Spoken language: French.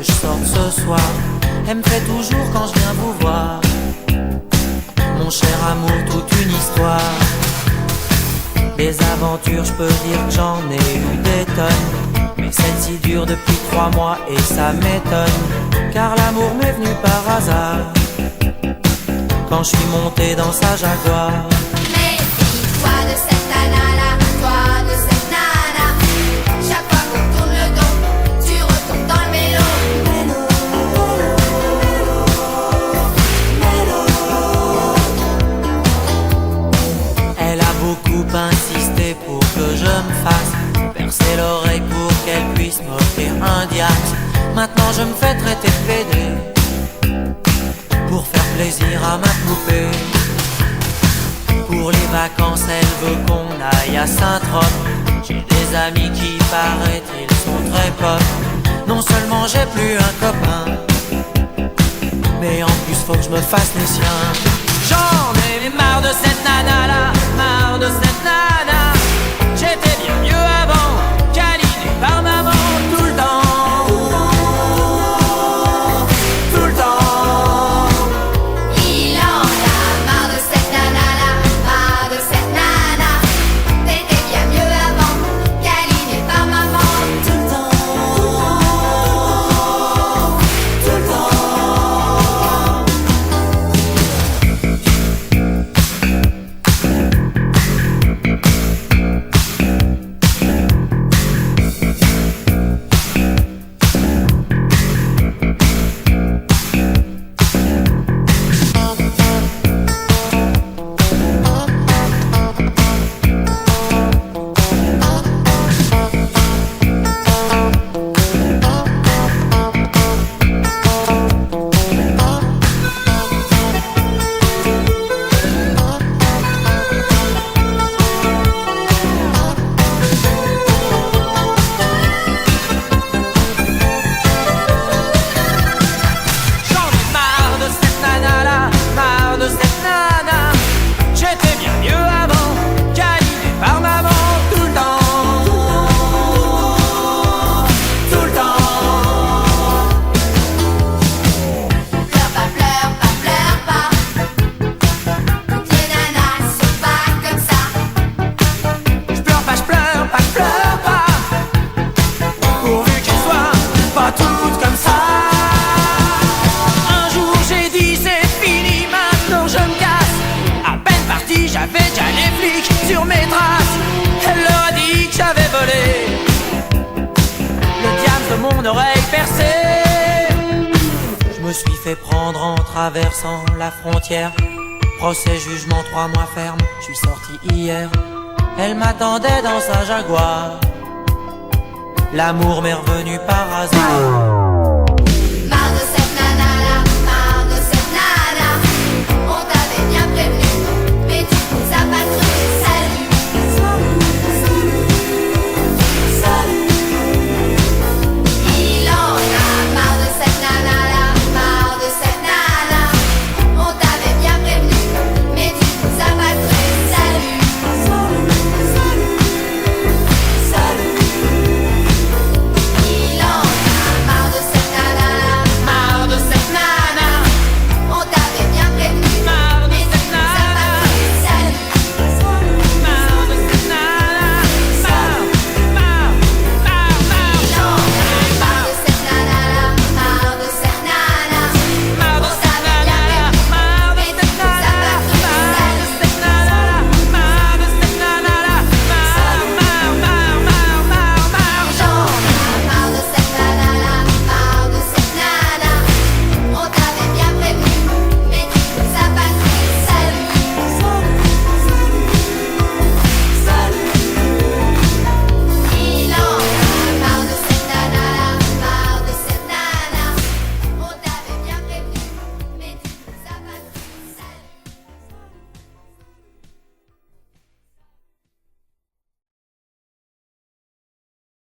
que je sorte ce soir. Elle me fait toujours quand je viens vous voir. Mon cher amour, toute une histoire. Des aventures, je peux dire que j'en ai eu des tonnes, mais celle-ci dure depuis 3 mois et ça m'étonne. Car l'amour m'est venu par hasard quand je suis monté dans sa Jaguar. Mais dis-toi de cette nana-là, toi de cette nana. Chaque fois qu'on tourne le dos, tu retombes dans le mélo. Elle a beaucoup insisté pour que je me fasse percer l'oreille pour qu'elle puisse m'offrir un diamant. Maintenant je me fais traiter de pédé pour faire plaisir à ma poupée. Pour les vacances elle veut qu'on aille à Saint-Trope. J'ai des amis qui paraît-il sont très pop. Non seulement j'ai plus un copain, mais en plus faut que je me fasse les siens. J'en ai marre de cette nana là, marre de cette nana. J'étais bien mieux avant, câliné par maman tout le temps. Tout le temps. Il en a marre de cette nana-là, marre de cette nana. T'étais bien mieux avant, câliné par maman. Tout le temps, tout le temps. J'avais déjà les flics sur mes traces. Elle leur a dit que j'avais volé le diamant de mon oreille percée. Je me suis fait prendre en traversant la frontière. Procès, jugement, 3 mois ferme. Je suis sorti hier. Elle m'attendait dans sa Jaguar. L'amour m'est revenu par hasard.